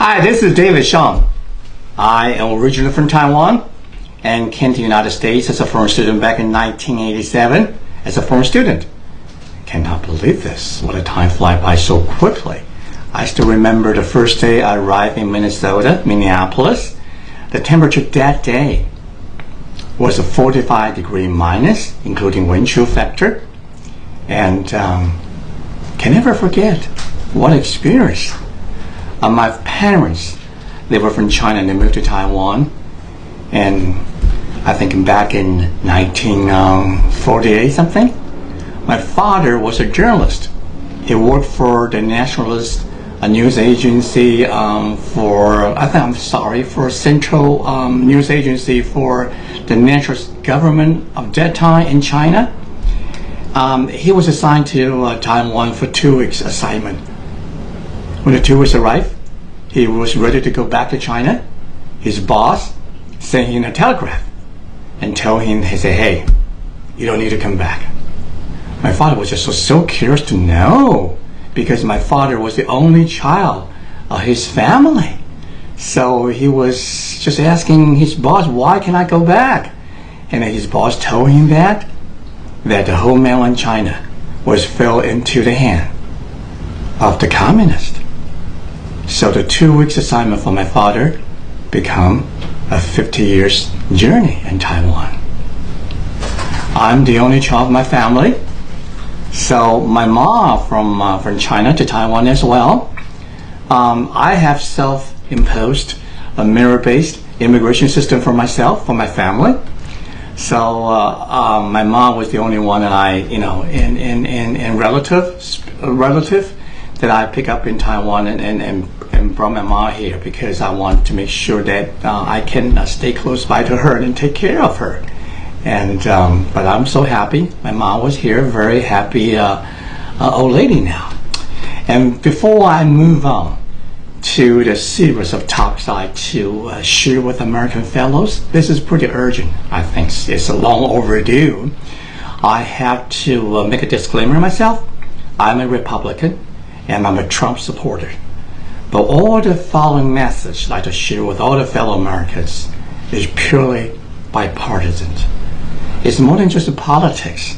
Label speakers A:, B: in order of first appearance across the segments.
A: Hi, this is David Shang. I am originally from Taiwan and came to the United States as a foreign student back in 1987 as a foreign student. Cannot believe this. What a time flies by so quickly. I still remember the first day I arrived in Minneapolis. The temperature that day was a 45 degree minus, including wind chill factor. And can never forget what experience. My parents, they were from China and they moved to Taiwan. And I think back in 1948 something, my father was a journalist. He worked for the nationalist news agency for central news agency for the nationalist government of that time in China. He was assigned to Taiwan for 2 weeks assignment. When the 2 weeks arrived, he was ready to go back to China. His boss sent him a telegraph and told him, he said, hey, you don't need to come back. My father was just so curious to know, because my father was the only child of his family. So he was just asking his boss, why can I go back? And his boss told him that the whole mainland China was fell into the hand of the communists. So the 2 weeks assignment for my father become a 50 years journey in Taiwan. I'm the only child of my family. So my mom from China to Taiwan as well. I have self-imposed a merit-based immigration system for myself, for my family. So my mom was the only one that I, in relative that I pick up in Taiwan and brought my mom here, because I want to make sure that I can stay close by to her and take care of her. And but I'm so happy my mom was here, very happy old lady now. And before I move on to the series of talks I to share with American fellows, this is pretty urgent. I think it's a long overdue. I have to make a disclaimer myself. I'm a Republican and I'm a Trump supporter. But all the following message I'd like to share with all the fellow Americans is purely bipartisan. It's more than just politics.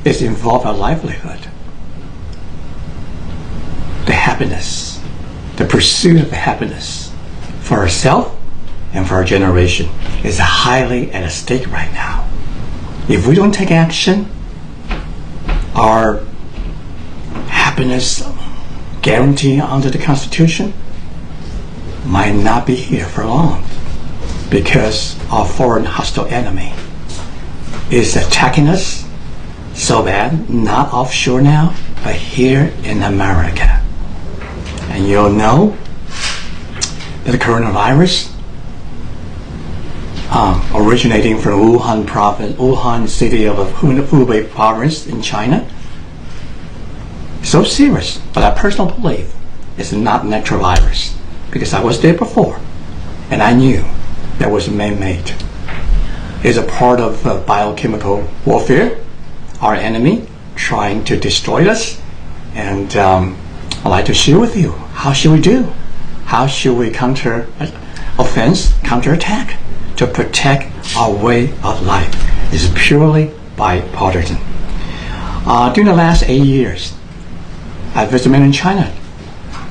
A: It's involved our livelihood. The happiness, the pursuit of happiness for ourselves and for our generation is highly at stake right now. If we don't take action, our happiness guarantee under the Constitution might not be here for long, because our foreign hostile enemy is attacking us so bad, not offshore now, but here in America. And you'll know that the coronavirus originating from Wuhan province, Wuhan city of Hubei province in China, so serious, but I personally believe it's not natural virus, because I was there before and I knew that was man-made. It's a part of biochemical warfare, our enemy trying to destroy us. And I'd like to share with you, how should we do? How should we counter offense, counterattack to protect our way of life? It's purely bipartisan. During the last 8 years, I visited in China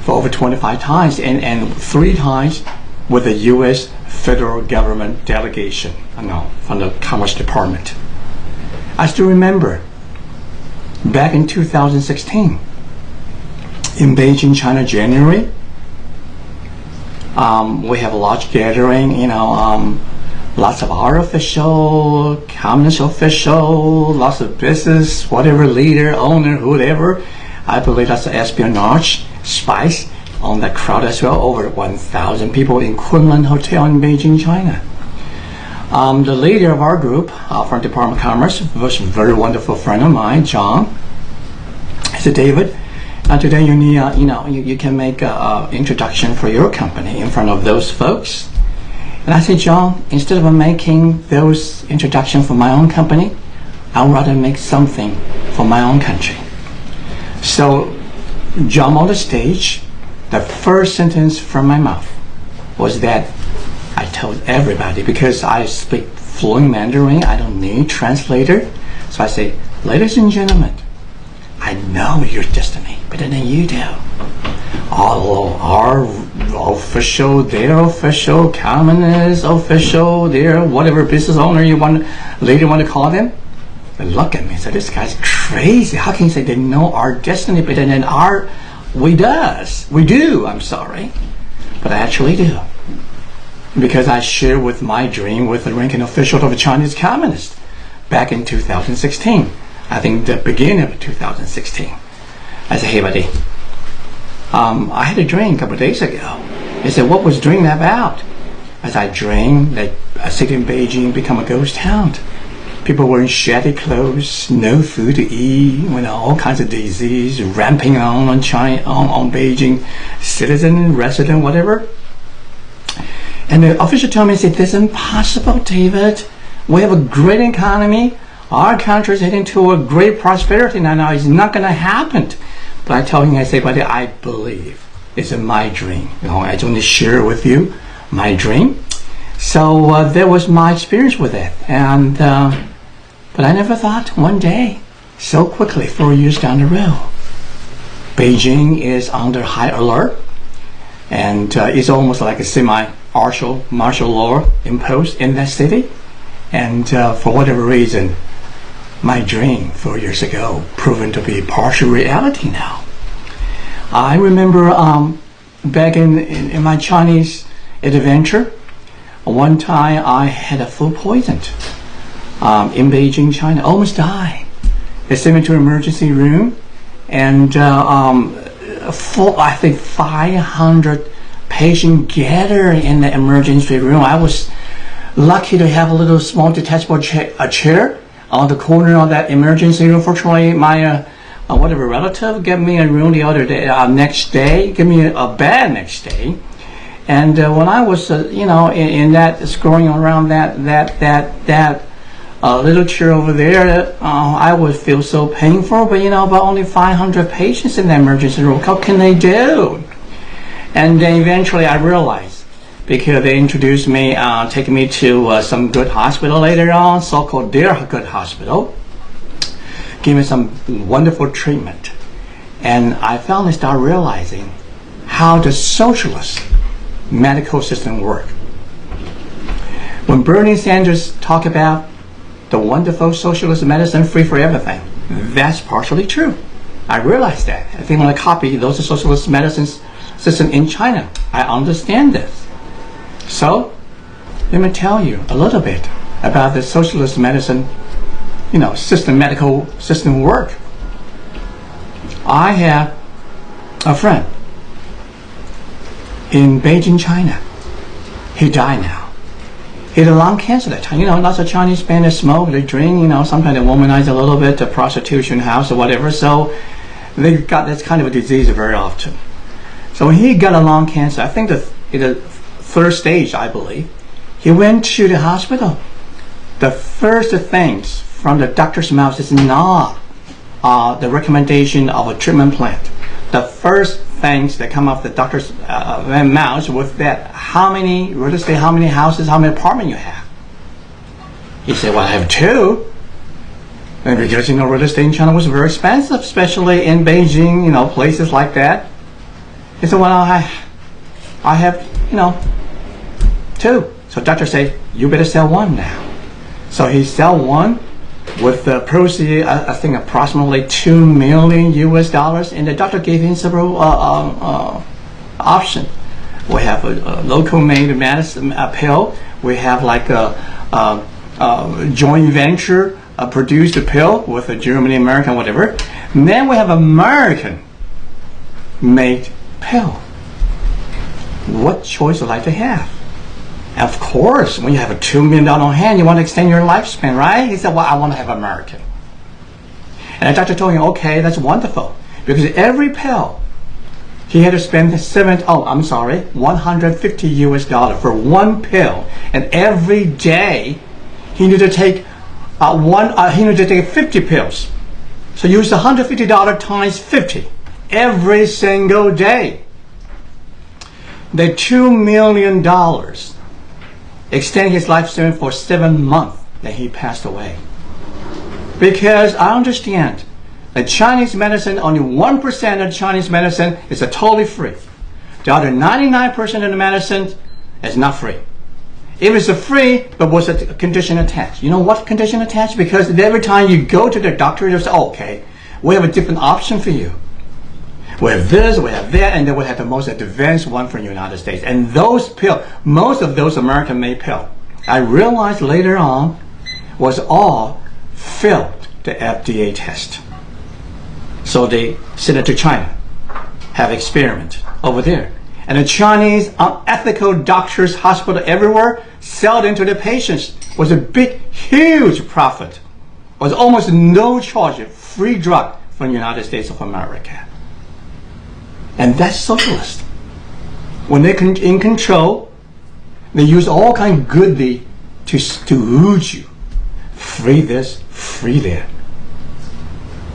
A: for over 25 times and 3 times with the U.S. federal government delegation, from the Commerce Department. I still remember back in 2016 in Beijing, China, January, we have a large gathering, lots of our official, communist official, lots of business, whatever leader, owner, whatever. I believe that's the espionage, spies on that crowd as well. Over 1,000 people in Kunlun Hotel in Beijing, China. The leader of our group from Department of Commerce was a very wonderful friend of mine, John. He said, David, today you need, you can make an introduction for your company in front of those folks. And I said, John, instead of making those introductions for my own company, I'd rather make something for my own country. So jump on the stage the first sentence from my mouth was that I told everybody, because I speak fluent Mandarin, I don't need translator. So I say, ladies and gentlemen, I know your destiny better than you do. All our official, their official, communist official, their whatever business owner later want to call them, they look at me and say, this guy's crazy. How can you say they know our destiny better than we do, I'm sorry. But I actually do. Because I share with my dream with the ranking official of the Chinese Communist back in 2016. I think the beginning of 2016. I said, hey buddy, I had a dream a couple of days ago. He said, what was the dream about? As I dreamed that a city in Beijing become a ghost town. People wearing shabby clothes, no food to eat, all kinds of disease ramping on China, on Beijing, citizen, resident, whatever. And the official told me, he said, this is impossible, David. We have a great economy. Our country is heading to a great prosperity now. It's not going to happen. But I told him, I say, buddy, I believe it's in my dream. I just want to share with you my dream. So that was my experience with it. And but I never thought one day, so quickly, 4 years down the road, Beijing is under high alert, and it's almost like a semi-martial law imposed in that city. And for whatever reason, my dream 4 years ago proven to be partial reality now. I remember back in my Chinese adventure, one time I had a food poisoned in Beijing, China. Almost died. They sent me to an emergency room, and I think 500 patients gathered in the emergency room. I was lucky to have a little small detachable chair on the corner of that emergency room. Fortunately, my whatever relative gave me a room the other day, next day, gave me a bed next day. And when I was, in that scrolling around that little chair over there, I would feel so painful. But but only 500 patients in the emergency room. How can they do? And then eventually I realized, because they introduced me, taking me to some good hospital later on, so-called their good hospital, gave me some wonderful treatment. And I finally started realizing how the socialist medical system work. When Bernie Sanders talk about the wonderful socialist medicine free for everything, that's partially true. I realized that. I think when I copy those socialist medicine system in China, I understand this. So let me tell you a little bit about the socialist medicine, medical system work. I have a friend in Beijing, China. He died now. He had lung cancer that time. Lots of Chinese men, they smoke, they drink, sometimes they womanize a little bit, the prostitution house or whatever. So they got this kind of a disease very often. So when he got a lung cancer, I think the third stage, I believe, he went to the hospital. The first things from the doctor's mouth is not the recommendation of a treatment plan. The first things that come off the doctor's mouth was that how many real estate, how many houses, how many apartments you have. He said, well, I have 2. And because real estate in China was very expensive, especially in Beijing, places like that. He said, well, I have 2. So doctor said, you better sell 1 now. So he sell 1 with the proceeds, I think approximately $2 million US, and the doctor gave him several options. We have a local made medicine pill. We have like a joint venture produced a pill with a Germany, American, whatever. And then we have American made pill. What choice would you like to have? Of course, when you have a $2 million on hand, you want to extend your lifespan, right? He said, well, I want to have American. And the doctor told him, okay, that's wonderful. Because every pill, he had to spend $150 US for 1 pill. And every day, he needed to take 50 pills. So use $150 times 50 every single day. They $2 million extended his lifespan for 7 months, then he passed away. Because I understand that Chinese medicine, only 1% of Chinese medicine is totally free. The other 99% of the medicine is not free. If it's free, but was a condition attached. You know what condition attached? Because every time you go to the doctor, they say, okay, we have a different option for you. We have this, we have that, and then we have the most advanced one from the United States. And those pills, most of those American-made pills, I realized later on, was all failed the FDA test. So they sent it to China, have experiment over there. And the Chinese unethical doctors, hospital everywhere, sell it to the patients. Was a big, huge profit. Was almost no charge, free drug from the United States of America. And that's socialist. When they're in control, they use all kind of goodie to root you. Free this, free that.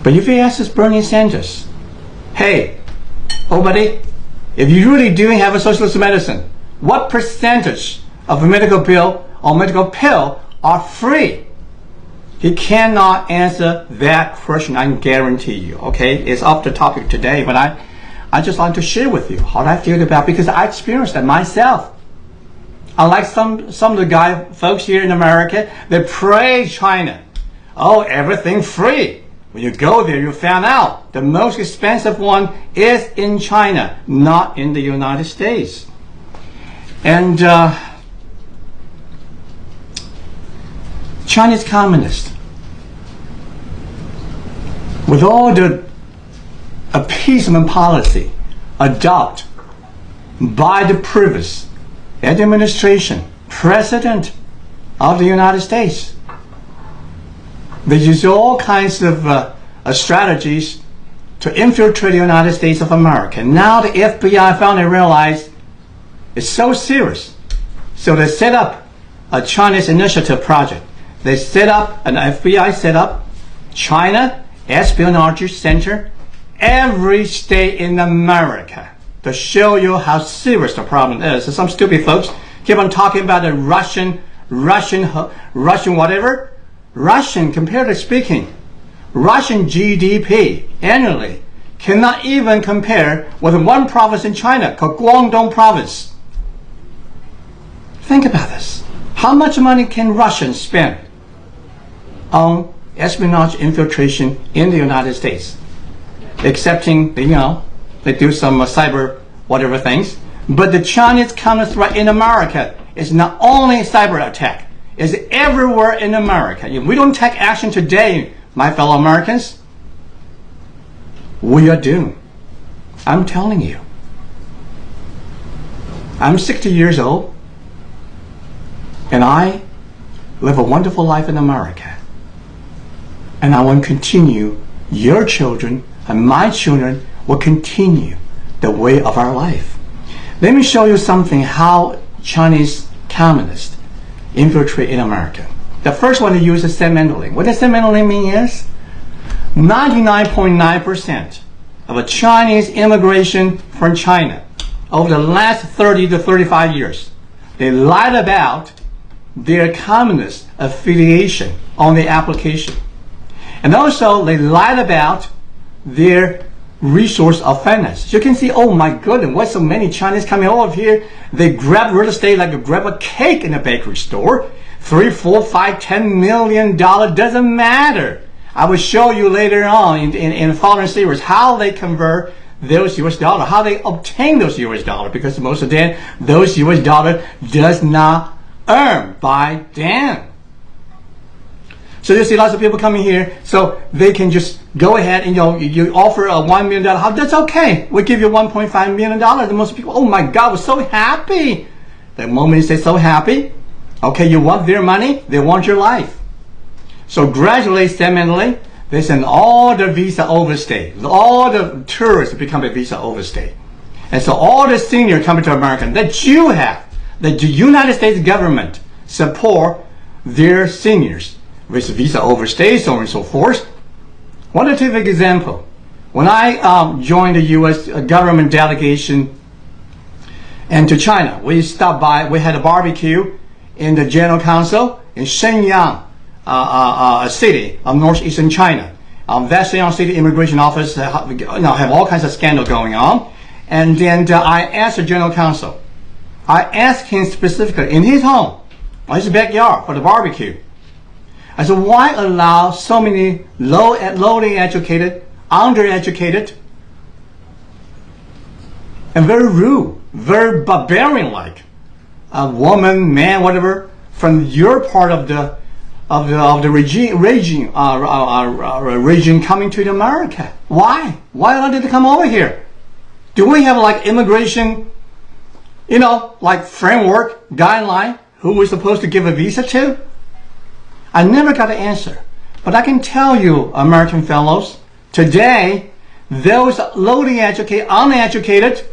A: But if you ask this Bernie Sanders, hey, oh buddy, if you really do have a socialist medicine, what percentage of a medical bill or medical pill are free? He cannot answer that question, I can guarantee you, okay? It's off the topic today, but I just want to share with you how I feel about it because I experienced that myself. Unlike some of the folks here in America, they praise China. Oh, everything free. When you go there, you found out the most expensive one is in China, not in the United States. And Chinese communists, with all the appeasement policy adopted by the previous administration, president of the United States, they use all kinds of strategies to infiltrate the United States of America. Now the FBI finally realized it's so serious. So they set up a Chinese initiative project. They set up, an FBI set up China Espionage Center every state in America to show you how serious the problem is. So some stupid folks keep on talking about the Russian whatever. Russian, comparatively speaking, Russian GDP annually cannot even compare with one province in China called Guangdong province. Think about this. How much money can Russians spend on espionage infiltration in the United States? Excepting, they do some cyber whatever things. But the Chinese counter threat in America is not only cyber attack, it's everywhere in America. If we don't take action today, my fellow Americans, we are doomed. I'm telling you. I'm 60 years old, and I live a wonderful life in America. And I want to continue, your children and my children will continue the way of our life. Let me show you something how Chinese communists infiltrate in America. The first one they use is segmentally. What does segmentally mean is 99.9% of a Chinese immigration from China over the last 30 to 35 years, they lied about their communist affiliation on the application. And also they lied about their resource of finance. You can see, oh my goodness, why so many Chinese coming over here? They grab real estate like grab a cake in a bakery store. $3, $4, $5, $10 million, doesn't matter. I will show you later on in the following series how they convert those US dollars, how they obtain those US dollars, because most of them, those US dollars does not earn by them. So you see lots of people coming here, so they can just go ahead and you offer a $1 million. That's okay. We'll give you $1.5 million. And most people, oh my God, we're so happy. The moment you say so happy, okay, you want their money, they want your life. So gradually, segmentally, they send all the visa overstay. All the tourists become a visa overstay. And so all the seniors coming to America that you have, the United States government support their seniors with visa overstay, so on and so forth. One terrific example. When I joined the U.S. government delegation, and to China. We stopped by, we had a barbecue in the General Council in Shenyang city of northeastern China. That Shenyang City Immigration Office have all kinds of scandal going on. And then I asked the General Counsel, I asked him specifically in his home, or his backyard for the barbecue. I said, why allow so many lowly educated, undereducated, and very rude, very barbarian-like, a woman, man, whatever, from your part of the region coming to America? Why? Why did they come over here? Do we have like immigration, like framework, guideline, who we're supposed to give a visa to? I never got an answer. But I can tell you, American fellows, today, those lowly educated, uneducated,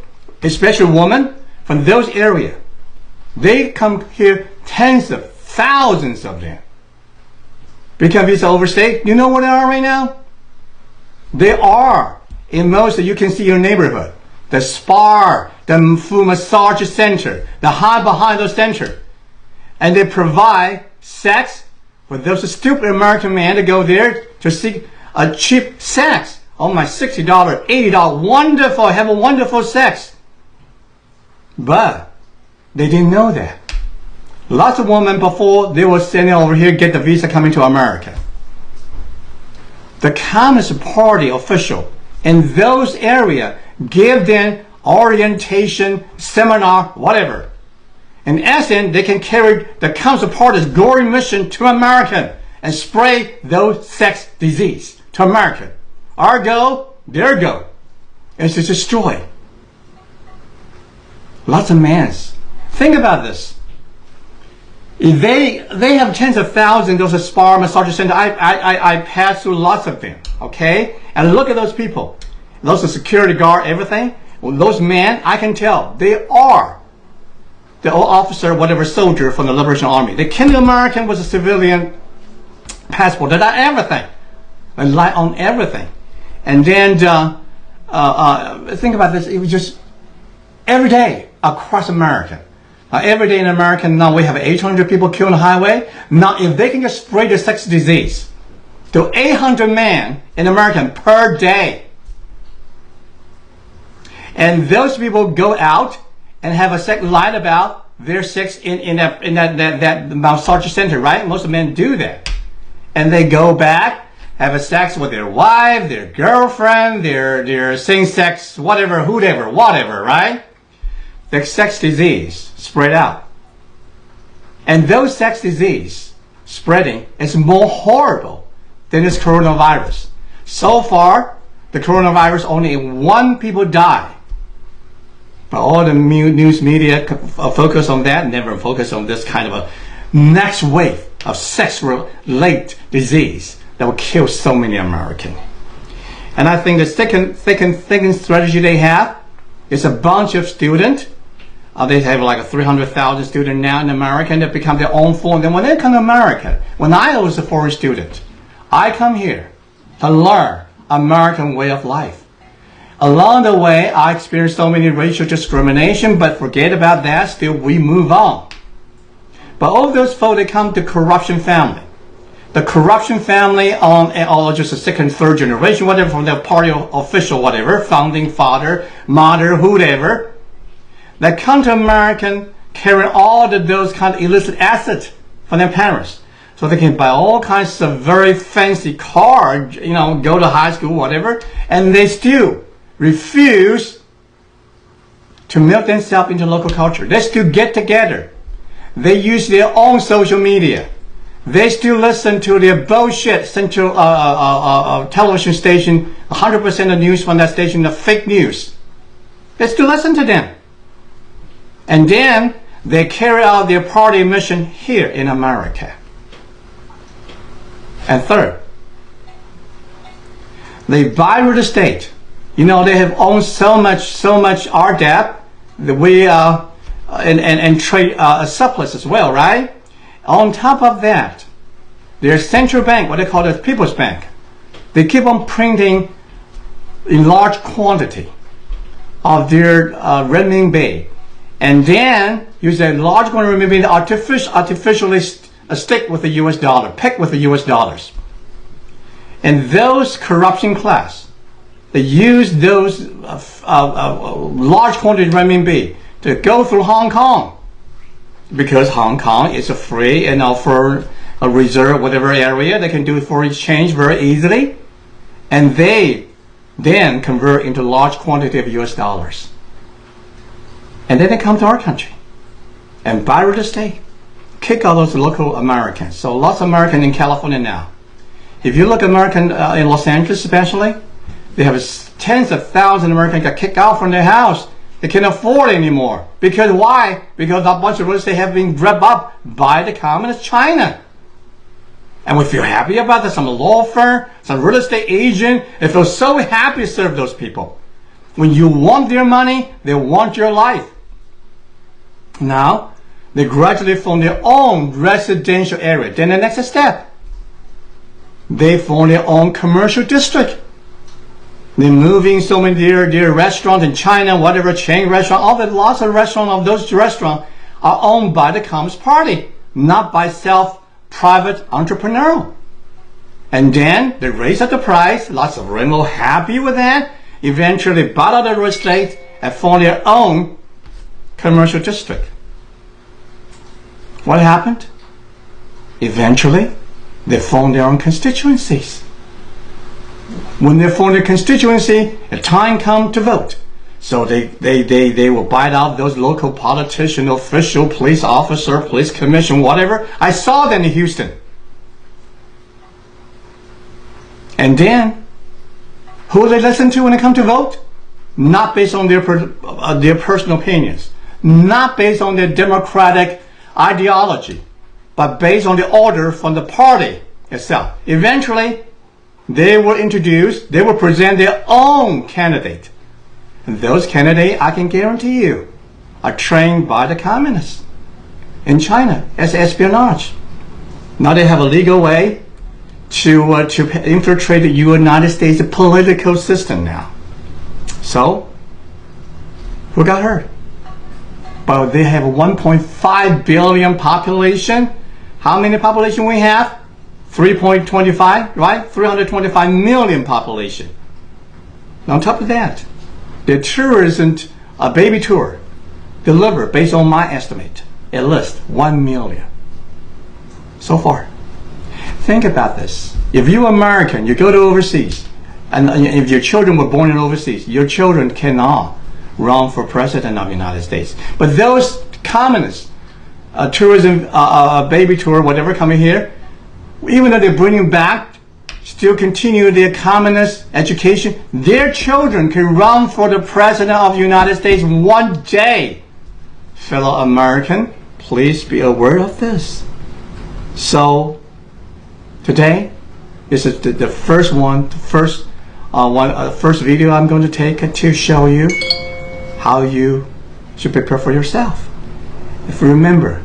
A: especially women from those areas, they come here, tens of thousands of them. Because visa overstay, you know where they are right now? They are in most, you can see your neighborhood. The spa, the food massage center, the high behind those center. And they provide sex for those stupid American men to go there to seek a cheap sex. Oh my, $60, $80, wonderful, have a wonderful sex. But they didn't know that. Lots of women before they were sending over here get the visa coming to America. The Communist Party official in those areas give them orientation, seminar, whatever. In essence, they can carry the Communist Party's glory mission to America and spray those sex disease to America. Our goal, their goal, is to destroy. Lots of men. Think about this. If they have tens of thousands, those spa massage centers. I pass through lots of them, okay? And look at those people. Those are security guard, everything. Well, those men, I can tell, they are the old officer, whatever soldier from the Liberation Army. They came to American with a civilian passport. They got everything. They lie on everything. And then, think about this. It was just every day across America. Every day in America, now we have 800 people killed on the highway. Now, if they can just spray the sex disease to 800 men in America per day, and those people go out and have a sex, lie about their sex in that massage center, right? Most of men do that. And they go back, have a sex with their wife, their girlfriend, their same-sex, whatever, whatever, right? The sex disease spread out. And those sex disease spreading is more horrible than this coronavirus. So far, the coronavirus, only one people die. But all the news media focus on that, never focus on this kind of a next wave of sex-related disease that will kill so many Americans. And I think the second strategy they have is a bunch of students. They have like 300,000 students now in America, and they become their own foreign. Then when they come to America, when I was a foreign student, I come here to learn American way of life. Along the way, I experienced so many racial discrimination, but forget about that, still we move on. But all those folks, they come to corruption family. The corruption family or just a second, third generation, whatever, from their party official, whatever, founding father, mother, whoever, that come to America carrying all those kind of illicit assets from their parents. So they can buy all kinds of very fancy cars, go to high school, whatever, and they still refuse to melt themselves into local culture. They still get together. They use their own social media. They still listen to their bullshit central television station, 100% of news from that station, the fake news. They still listen to them. And then they carry out their party mission here in America. And third, they buy real estate. They have owned so much RDAP that we and trade surplus as well, right? On top of that, their central bank, what they call the People's Bank, they keep on printing in large quantity of their renminbi and then use a large quantity of renminbi artificially stick with the US dollar, pick with the US dollars. And those corruption class, they use those large quantity of renminbi to go through Hong Kong, because Hong Kong is a free and for a reserve, whatever area, they can do foreign exchange very easily, and they then convert into large quantity of US dollars. And then they come to our country and buy real estate, kick out those local Americans. So lots of Americans in California now. If you look at American in Los Angeles especially, they have tens of thousands of Americans got kicked out from their house. They can't afford it anymore. Because why? Because a bunch of real estate have been grabbed up by the communist China. And we feel happy about that. Some law firm, some real estate agent, they feel so happy to serve those people. When you want their money, they want your life. Now, they gradually form their own residential area. Then the next step, they form their own commercial district. They're moving so many their restaurants in China, whatever chain restaurant, all the lots of restaurants of those restaurants are owned by the Communist Party, not by private entrepreneurial. And then they raise up the price, lots of rental happy with that, eventually bought out the real estate and form their own commercial district. What happened? Eventually, they form their own constituencies. When they form their constituency, the time comes to vote. So they will buy out those local politician, official, police officer, police commission, whatever. I saw them in Houston. And then, who they listen to when they come to vote? Not based on their personal opinions, not based on their democratic ideology, but based on the order from the party itself. Eventually, they will present their own candidate. And those candidates, I can guarantee you, are trained by the communists in China as espionage. Now they have a legal way to infiltrate the United States political system now. So, who got hurt? But they have a 1.5 billion population. How many population we have? 3.25, right? 325 million population. On top of that, the tourism, a baby tour, delivered, based on my estimate, at least 1 million. So far. Think about this. If you're American, you go to overseas, and if your children were born in overseas, your children cannot run for president of the United States. But those communists, tourism, baby tour, whatever coming here, even though they're bringing back, still continue their communist education, their children can run for the president of the United States one day. Fellow American, please be aware of this. So, today, this is the first video I'm going to take to show you how you should prepare for yourself. If you remember,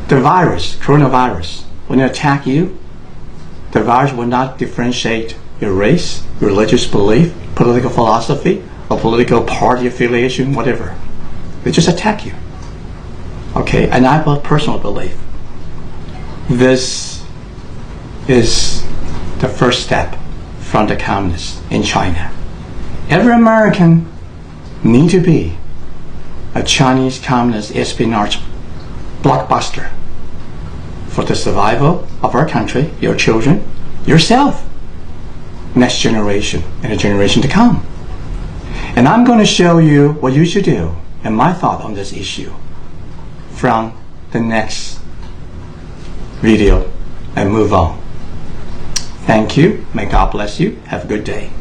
A: the virus, coronavirus, when it attack you, the virus will not differentiate your race, religious belief, political philosophy, or political party affiliation, whatever. They just attack you. Okay, and I have a personal belief. This is the first step from the communists in China. Every American need to be a Chinese communist espionage blockbuster for the survival of our country, your children, yourself, next generation, and the generation to come. And I'm going to show you what you should do and my thought on this issue from the next video and move on. Thank you. May God bless you. Have a good day.